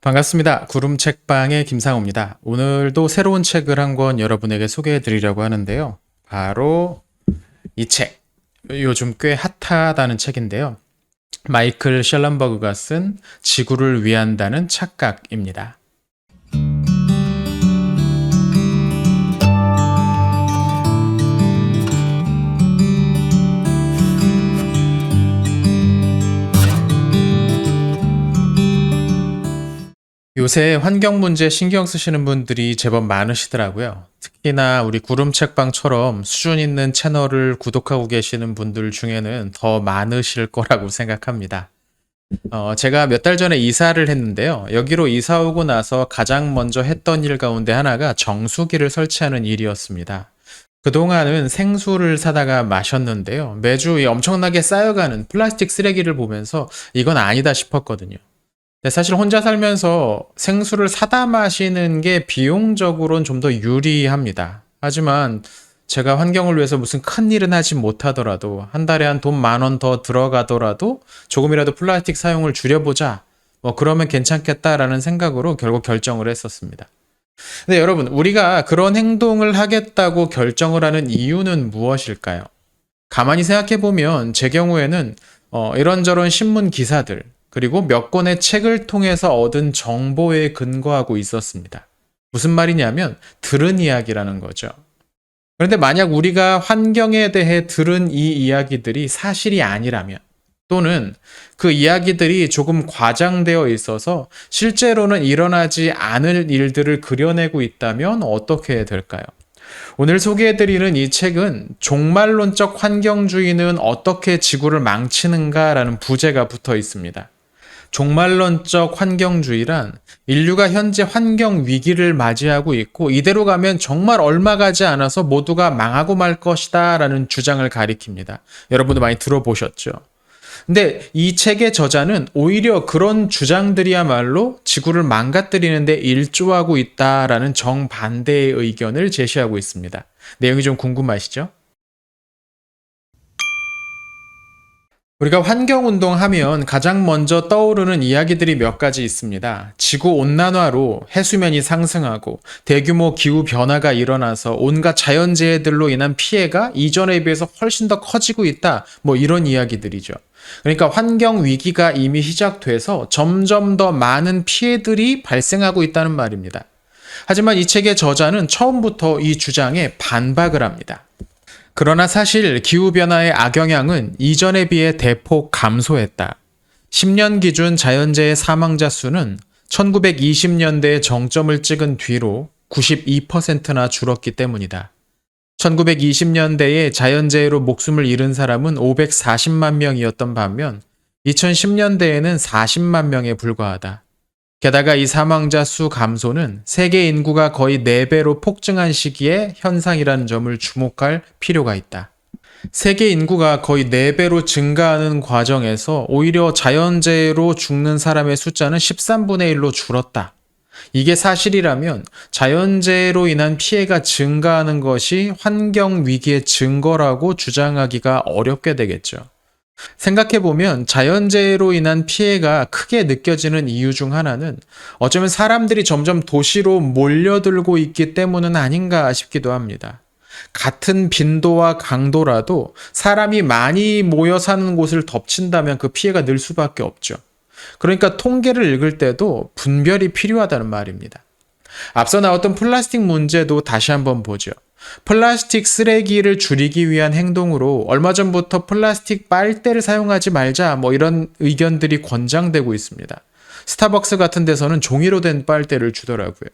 반갑습니다. 구름책방의 김상우입니다. 오늘도 새로운 책을 한 권 여러분에게 소개해 드리려고 하는데요. 바로 이 책. 요즘 꽤 핫하다는 책인데요. 마이클 셜런버그가 쓴 지구를 위한다는 착각입니다. 요새 환경 문제 신경 쓰시는 분들이 제법 많으시더라고요. 특히나 우리 구름책방처럼 수준 있는 채널을 구독하고 계시는 분들 중에는 더 많으실 거라고 생각합니다. 제가 몇 달 전에 이사를 했는데요. 여기로 이사 오고 나서 가장 먼저 했던 일 가운데 하나가 정수기를 설치하는 일이었습니다. 그동안은 생수를 사다가 마셨는데요. 매주 이 엄청나게 쌓여가는 플라스틱 쓰레기를 보면서 이건 아니다 싶었거든요. 근데 사실 혼자 살면서 생수를 사다 마시는 게 비용적으로는 좀 더 유리합니다. 하지만 제가 환경을 위해서 무슨 큰일은 하지 못하더라도 한 달에 한 돈 10,000원 더 들어가더라도 조금이라도 플라스틱 사용을 줄여보자. 그러면 괜찮겠다라는 생각으로 결국 결정을 했었습니다. 근데 여러분, 우리가 그런 행동을 하겠다고 결정을 하는 이유는 무엇일까요? 가만히 생각해 보면 제 경우에는 이런저런 신문 기사들, 그리고 몇 권의 책을 통해서 얻은 정보에 근거하고 있었습니다. 무슨 말이냐면 들은 이야기라는 거죠. 그런데 만약 우리가 환경에 대해 들은 이 이야기들이 사실이 아니라면, 또는 그 이야기들이 조금 과장되어 있어서 실제로는 일어나지 않을 일들을 그려내고 있다면 어떻게 될까요? 오늘 소개해드리는 이 책은 종말론적 환경주의는 어떻게 지구를 망치는가라는 부제가 붙어 있습니다. 종말론적 환경주의란 인류가 현재 환경 위기를 맞이하고 있고 이대로 가면 정말 얼마 가지 않아서 모두가 망하고 말 것이다 라는 주장을 가리킵니다. 여러분도 많이 들어보셨죠? 근데 이 책의 저자는 오히려 그런 주장들이야말로 지구를 망가뜨리는데 일조하고 있다라는 정반대의 의견을 제시하고 있습니다. 내용이 좀 궁금하시죠? 우리가 환경운동 하면 가장 먼저 떠오르는 이야기들이 몇 가지 있습니다. 지구온난화로 해수면이 상승하고 대규모 기후변화가 일어나서 온갖 자연재해들로 인한 피해가 이전에 비해서 훨씬 더 커지고 있다. 이런 이야기들이죠. 그러니까 환경위기가 이미 시작돼서 점점 더 많은 피해들이 발생하고 있다는 말입니다. 하지만 이 책의 저자는 처음부터 이 주장에 반박을 합니다. 그러나 사실 기후변화의 악영향은 이전에 비해 대폭 감소했다. 10년 기준 자연재해 사망자 수는 1920년대에 정점을 찍은 뒤로 92%나 줄었기 때문이다. 1920년대에 자연재해로 목숨을 잃은 사람은 540만 명이었던 반면 2010년대에는 40만 명에 불과하다. 게다가 이 사망자 수 감소는 세계 인구가 거의 4배로 폭증한 시기의 현상이라는 점을 주목할 필요가 있다. 세계 인구가 거의 4배로 증가하는 과정에서 오히려 자연재해로 죽는 사람의 숫자는 13분의 1로 줄었다. 이게 사실이라면 자연재해로 인한 피해가 증가하는 것이 환경위기의 증거라고 주장하기가 어렵게 되겠죠. 생각해보면 자연재해로 인한 피해가 크게 느껴지는 이유 중 하나는 어쩌면 사람들이 점점 도시로 몰려들고 있기 때문은 아닌가 싶기도 합니다. 같은 빈도와 강도라도 사람이 많이 모여 사는 곳을 덮친다면 그 피해가 늘 수밖에 없죠. 그러니까 통계를 읽을 때도 분별이 필요하다는 말입니다. 앞서 나왔던 플라스틱 문제도 다시 한번 보죠. 플라스틱 쓰레기를 줄이기 위한 행동으로 얼마 전부터 플라스틱 빨대를 사용하지 말자 이런 의견들이 권장되고 있습니다. 스타벅스 같은 데서는 종이로 된 빨대를 주더라고요.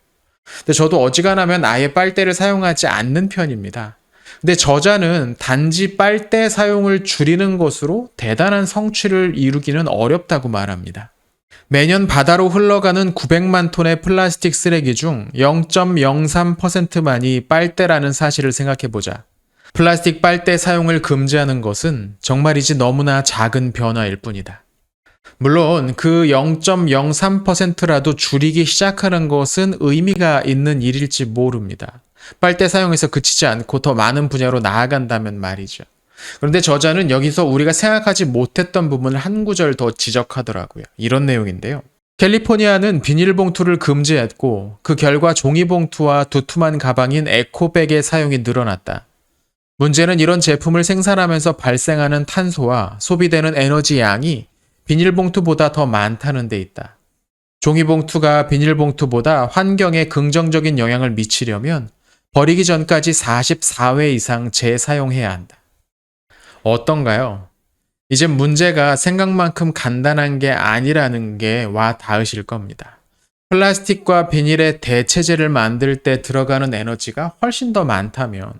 근데 저도 어지간하면 아예 빨대를 사용하지 않는 편입니다. 근데 저자는 단지 빨대 사용을 줄이는 것으로 대단한 성취를 이루기는 어렵다고 말합니다. 매년 바다로 흘러가는 900만 톤의 플라스틱 쓰레기 중 0.03%만이 빨대라는 사실을 생각해보자. 플라스틱 빨대 사용을 금지하는 것은 정말이지 너무나 작은 변화일 뿐이다. 물론 그 0.03%라도 줄이기 시작하는 것은 의미가 있는 일일지 모릅니다. 빨대 사용에서 그치지 않고 더 많은 분야로 나아간다면 말이죠. 그런데 저자는 여기서 우리가 생각하지 못했던 부분을 한 구절 더 지적하더라고요. 이런 내용인데요. 캘리포니아는 비닐봉투를 금지했고 그 결과 종이봉투와 두툼한 가방인 에코백의 사용이 늘어났다. 문제는 이런 제품을 생산하면서 발생하는 탄소와 소비되는 에너지 양이 비닐봉투보다 더 많다는 데 있다. 종이봉투가 비닐봉투보다 환경에 긍정적인 영향을 미치려면 버리기 전까지 44회 이상 재사용해야 한다. 어떤가요? 이제 문제가 생각만큼 간단한 게 아니라는 게 와 닿으실 겁니다. 플라스틱과 비닐의 대체제를 만들 때 들어가는 에너지가 훨씬 더 많다면,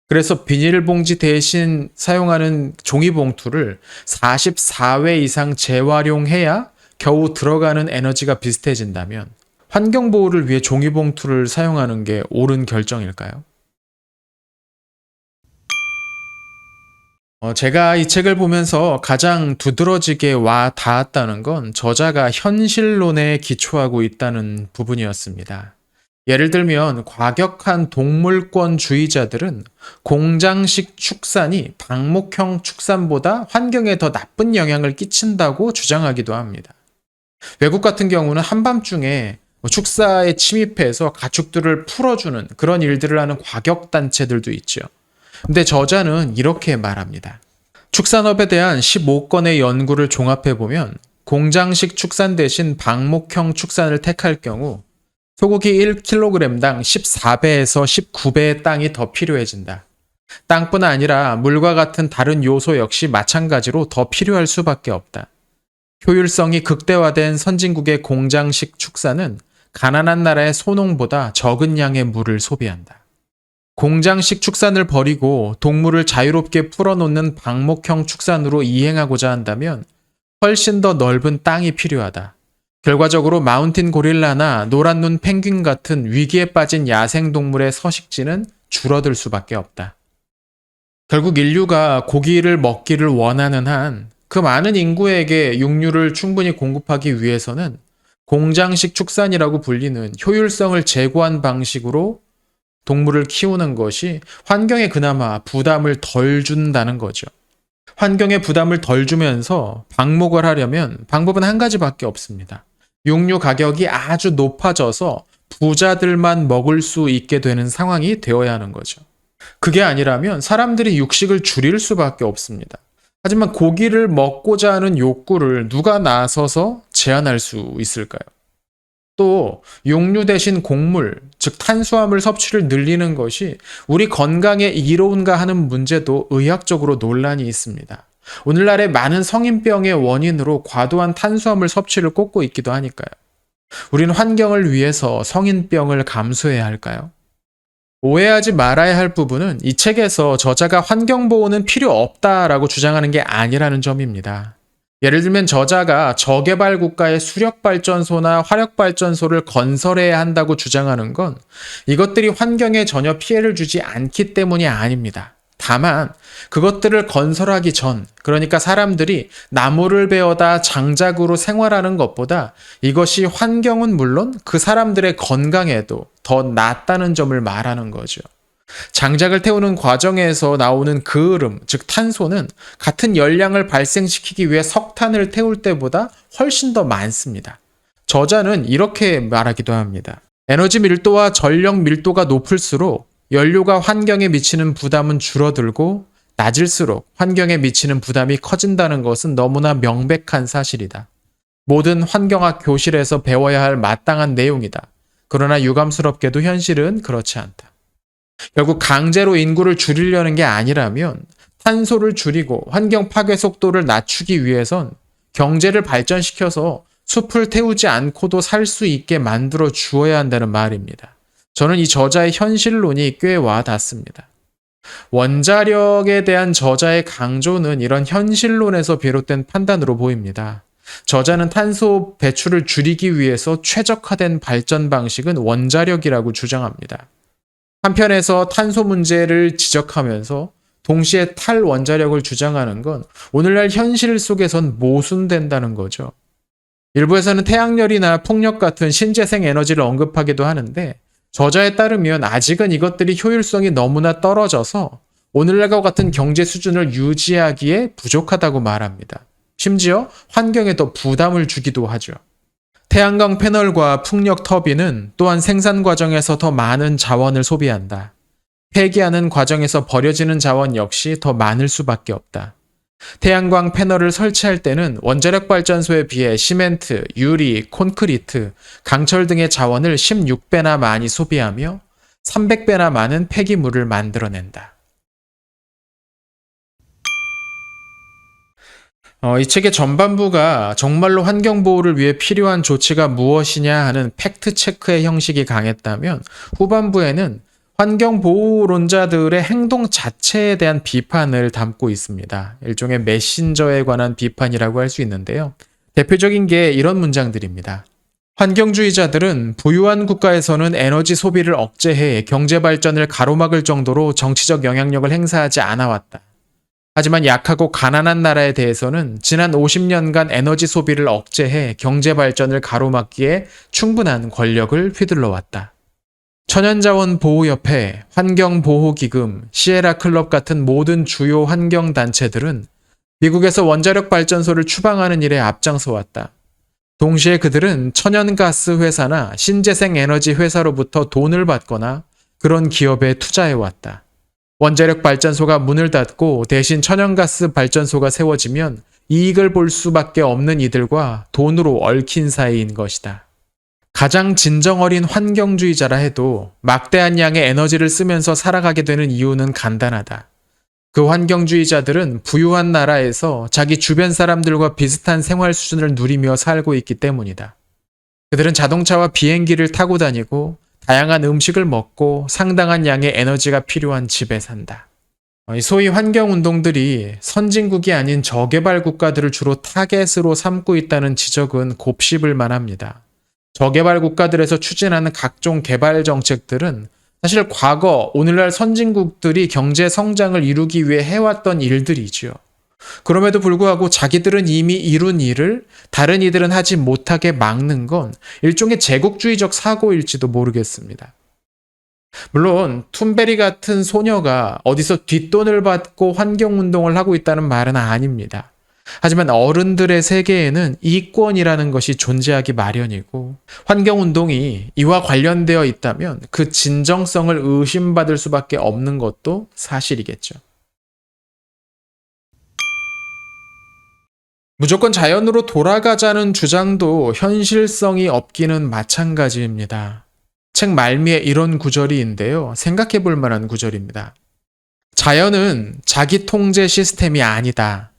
그래서 비닐봉지 대신 사용하는 종이봉투를 44회 이상 재활용해야 겨우 들어가는 에너지가 비슷해진다면 환경보호를 위해 종이봉투를 사용하는 게 옳은 결정일까요? 제가 이 책을 보면서 가장 두드러지게 와 닿았다는 건 저자가 현실론에 기초하고 있다는 부분이었습니다. 예를 들면 과격한 동물권주의자들은 공장식 축산이 방목형 축산보다 환경에 더 나쁜 영향을 끼친다고 주장하기도 합니다. 외국 같은 경우는 한밤중에 축사에 침입해서 가축들을 풀어주는 그런 일들을 하는 과격단체들도 있죠. 근데 저자는 이렇게 말합니다. 축산업에 대한 15건의 연구를 종합해보면 공장식 축산 대신 방목형 축산을 택할 경우 소고기 1kg당 14배에서 19배의 땅이 더 필요해진다. 땅뿐 아니라 물과 같은 다른 요소 역시 마찬가지로 더 필요할 수밖에 없다. 효율성이 극대화된 선진국의 공장식 축산은 가난한 나라의 소농보다 적은 양의 물을 소비한다. 공장식 축산을 버리고 동물을 자유롭게 풀어놓는 방목형 축산으로 이행하고자 한다면 훨씬 더 넓은 땅이 필요하다. 결과적으로 마운틴 고릴라나 노란 눈 펭귄 같은 위기에 빠진 야생동물의 서식지는 줄어들 수밖에 없다. 결국 인류가 고기를 먹기를 원하는 한 그 많은 인구에게 육류를 충분히 공급하기 위해서는 공장식 축산이라고 불리는 효율성을 제고한 방식으로 동물을 키우는 것이 환경에 그나마 부담을 덜 준다는 거죠. 환경에 부담을 덜 주면서 방목을 하려면 방법은 한 가지밖에 없습니다. 육류 가격이 아주 높아져서 부자들만 먹을 수 있게 되는 상황이 되어야 하는 거죠. 그게 아니라면 사람들이 육식을 줄일 수밖에 없습니다. 하지만 고기를 먹고자 하는 욕구를 누가 나서서 제한할 수 있을까요? 또 육류 대신 곡물, 즉 탄수화물 섭취를 늘리는 것이 우리 건강에 이로운가 하는 문제도 의학적으로 논란이 있습니다. 오늘날의 많은 성인병의 원인으로 과도한 탄수화물 섭취를 꼽고 있기도 하니까요. 우리는 환경을 위해서 성인병을 감수해야 할까요? 오해하지 말아야 할 부분은 이 책에서 저자가 환경보호는 필요 없다라고 주장하는 게 아니라는 점입니다. 예를 들면 저자가 저개발 국가의 수력발전소나 화력발전소를 건설해야 한다고 주장하는 건 이것들이 환경에 전혀 피해를 주지 않기 때문이 아닙니다. 다만 그것들을 건설하기 전, 그러니까 사람들이 나무를 베어다 장작으로 생활하는 것보다 이것이 환경은 물론 그 사람들의 건강에도 더 낫다는 점을 말하는 거죠. 장작을 태우는 과정에서 나오는 그을음, 즉 탄소는 같은 열량을 발생시키기 위해 석탄을 태울 때보다 훨씬 더 많습니다. 저자는 이렇게 말하기도 합니다. 에너지 밀도와 전력 밀도가 높을수록 연료가 환경에 미치는 부담은 줄어들고 낮을수록 환경에 미치는 부담이 커진다는 것은 너무나 명백한 사실이다. 모든 환경학 교실에서 배워야 할 마땅한 내용이다. 그러나 유감스럽게도 현실은 그렇지 않다. 결국 강제로 인구를 줄이려는 게 아니라면 탄소를 줄이고 환경 파괴 속도를 낮추기 위해선 경제를 발전시켜서 숲을 태우지 않고도 살 수 있게 만들어 주어야 한다는 말입니다. 저는 이 저자의 현실론이 꽤 와닿습니다. 원자력에 대한 저자의 강조는 이런 현실론에서 비롯된 판단으로 보입니다. 저자는 탄소 배출을 줄이기 위해서 최적화된 발전 방식은 원자력이라고 주장합니다. 한편에서 탄소 문제를 지적하면서 동시에 탈원자력을 주장하는 건 오늘날 현실 속에선 모순된다는 거죠. 일부에서는 태양열이나 풍력 같은 신재생 에너지를 언급하기도 하는데 저자에 따르면 아직은 이것들이 효율성이 너무나 떨어져서 오늘날과 같은 경제 수준을 유지하기에 부족하다고 말합니다. 심지어 환경에 더 부담을 주기도 하죠. 태양광 패널과 풍력 터빈은 또한 생산 과정에서 더 많은 자원을 소비한다. 폐기하는 과정에서 버려지는 자원 역시 더 많을 수밖에 없다. 태양광 패널을 설치할 때는 원자력 발전소에 비해 시멘트, 유리, 콘크리트, 강철 등의 자원을 16배나 많이 소비하며 300배나 많은 폐기물을 만들어낸다. 이 책의 전반부가 정말로 환경보호를 위해 필요한 조치가 무엇이냐 하는 팩트체크의 형식이 강했다면 후반부에는 환경보호론자들의 행동 자체에 대한 비판을 담고 있습니다. 일종의 메신저에 관한 비판이라고 할 수 있는데요. 대표적인 게 이런 문장들입니다. 환경주의자들은 부유한 국가에서는 에너지 소비를 억제해 경제 발전을 가로막을 정도로 정치적 영향력을 행사하지 않아왔다. 하지만 약하고 가난한 나라에 대해서는 지난 50년간 에너지 소비를 억제해 경제 발전을 가로막기에 충분한 권력을 휘둘러왔다. 천연자원보호협회, 환경보호기금, 시에라클럽 같은 모든 주요 환경단체들은 미국에서 원자력 발전소를 추방하는 일에 앞장서 왔다. 동시에 그들은 천연가스 회사나 신재생 에너지 회사로부터 돈을 받거나 그런 기업에 투자해왔다. 원자력 발전소가 문을 닫고 대신 천연가스 발전소가 세워지면 이익을 볼 수밖에 없는 이들과 돈으로 얽힌 사이인 것이다. 가장 진정 어린 환경주의자라 해도 막대한 양의 에너지를 쓰면서 살아가게 되는 이유는 간단하다. 그 환경주의자들은 부유한 나라에서 자기 주변 사람들과 비슷한 생활 수준을 누리며 살고 있기 때문이다. 그들은 자동차와 비행기를 타고 다니고 다양한 음식을 먹고 상당한 양의 에너지가 필요한 집에 산다. 소위 환경운동들이 선진국이 아닌 저개발 국가들을 주로 타겟으로 삼고 있다는 지적은 곱씹을 만합니다. 저개발 국가들에서 추진하는 각종 개발 정책들은 사실 과거 오늘날 선진국들이 경제 성장을 이루기 위해 해왔던 일들이지요. 그럼에도 불구하고 자기들은 이미 이룬 일을 다른 이들은 하지 못하게 막는 건 일종의 제국주의적 사고일지도 모르겠습니다. 물론 툰베리 같은 소녀가 어디서 뒷돈을 받고 환경운동을 하고 있다는 말은 아닙니다. 하지만 어른들의 세계에는 이권이라는 것이 존재하기 마련이고 환경운동이 이와 관련되어 있다면 그 진정성을 의심받을 수밖에 없는 것도 사실이겠죠. 무조건 자연으로 돌아가자는 주장도 현실성이 없기는 마찬가지입니다. 책 말미에 이런 구절인데요. 생각해 볼 만한 구절입니다. 자연은 자기 통제 시스템이 아니다.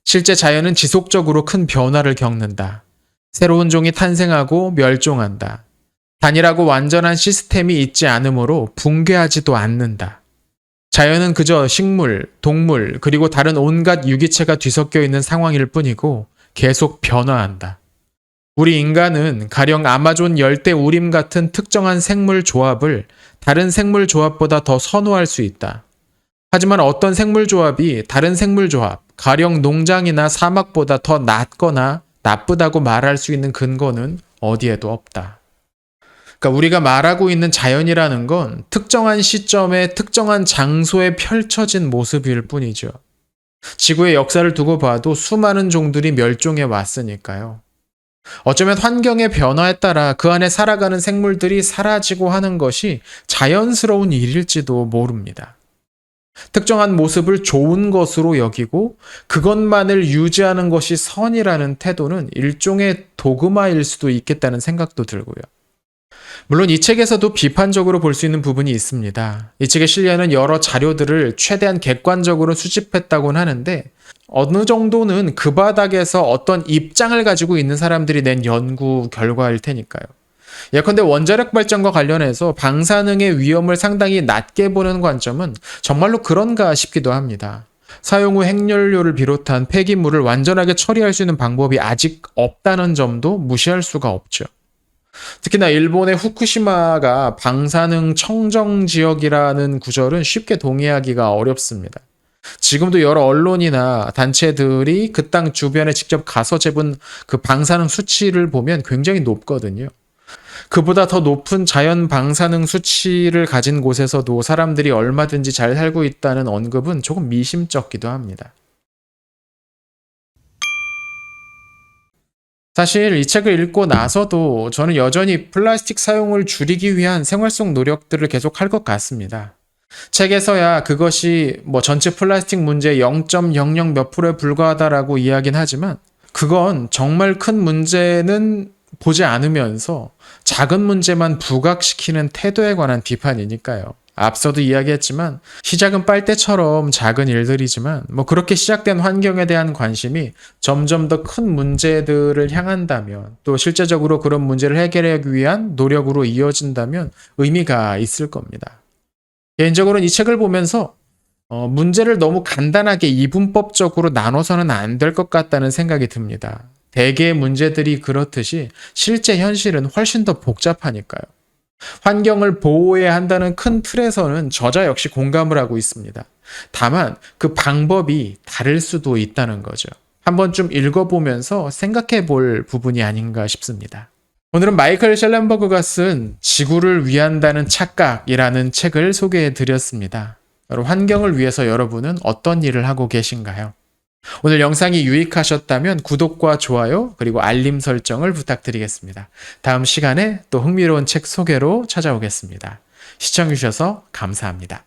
실제 자연은 지속적으로 큰 변화를 겪는다. 새로운 종이 탄생하고 멸종한다. 단일하고 완전한 시스템이 있지 않으므로 붕괴하지도 않는다. 자연은 그저 식물, 동물, 그리고 다른 온갖 유기체가 뒤섞여 있는 상황일 뿐이고 계속 변화한다. 우리 인간은 가령 아마존 열대 우림 같은 특정한 생물 조합을 다른 생물 조합보다 더 선호할 수 있다. 하지만 어떤 생물 조합이 다른 생물 조합, 가령 농장이나 사막보다 더 낫거나 나쁘다고 말할 수 있는 근거는 어디에도 없다. 그러니까 우리가 말하고 있는 자연이라는 건 특정한 시점에 특정한 장소에 펼쳐진 모습일 뿐이죠. 지구의 역사를 두고 봐도 수많은 종들이 멸종해 왔으니까요. 어쩌면 환경의 변화에 따라 그 안에 살아가는 생물들이 사라지고 하는 것이 자연스러운 일일지도 모릅니다. 특정한 모습을 좋은 것으로 여기고 그것만을 유지하는 것이 선이라는 태도는 일종의 도그마일 수도 있겠다는 생각도 들고요. 물론 이 책에서도 비판적으로 볼 수 있는 부분이 있습니다. 이 책에 실려있는 여러 자료들을 최대한 객관적으로 수집했다고는 하는데 어느 정도는 그 바닥에서 어떤 입장을 가지고 있는 사람들이 낸 연구 결과일 테니까요. 예컨대 원자력 발전과 관련해서 방사능의 위험을 상당히 낮게 보는 관점은 정말로 그런가 싶기도 합니다. 사용 후 핵연료를 비롯한 폐기물을 완전하게 처리할 수 있는 방법이 아직 없다는 점도 무시할 수가 없죠. 특히나 일본의 후쿠시마가 방사능 청정 지역이라는 구절은 쉽게 동의하기가 어렵습니다. 지금도 여러 언론이나 단체들이 그 땅 주변에 직접 가서 재본 그 방사능 수치를 보면 굉장히 높거든요. 그보다 더 높은 자연 방사능 수치를 가진 곳에서도 사람들이 얼마든지 잘 살고 있다는 언급은 조금 미심쩍기도 합니다. 사실 이 책을 읽고 나서도 저는 여전히 플라스틱 사용을 줄이기 위한 생활 속 노력들을 계속 할 것 같습니다. 책에서야 그것이 뭐 전체 플라스틱 문제의 0.00 몇 프로에 불과하다라고 이야기는 하지만 그건 정말 큰 문제는 보지 않으면서 작은 문제만 부각시키는 태도에 관한 비판이니까요. 앞서도 이야기했지만 시작은 빨대처럼 작은 일들이지만 뭐 그렇게 시작된 환경에 대한 관심이 점점 더 큰 문제들을 향한다면 또 실제적으로 그런 문제를 해결하기 위한 노력으로 이어진다면 의미가 있을 겁니다. 개인적으로는 이 책을 보면서 문제를 너무 간단하게 이분법적으로 나눠서는 안 될 것 같다는 생각이 듭니다. 대개의 문제들이 그렇듯이 실제 현실은 훨씬 더 복잡하니까요. 환경을 보호해야 한다는 큰 틀에서는 저자 역시 공감을 하고 있습니다. 다만 그 방법이 다를 수도 있다는 거죠. 한번 좀 읽어보면서 생각해 볼 부분이 아닌가 싶습니다. 오늘은 마이클 셸렌버그가 쓴 지구를 위한다는 착각이라는 책을 소개해 드렸습니다. 환경을 위해서 여러분은 어떤 일을 하고 계신가요? 오늘 영상이 유익하셨다면 구독과 좋아요 그리고 알림 설정을 부탁드리겠습니다. 다음 시간에 또 흥미로운 책 소개로 찾아오겠습니다. 시청해주셔서 감사합니다.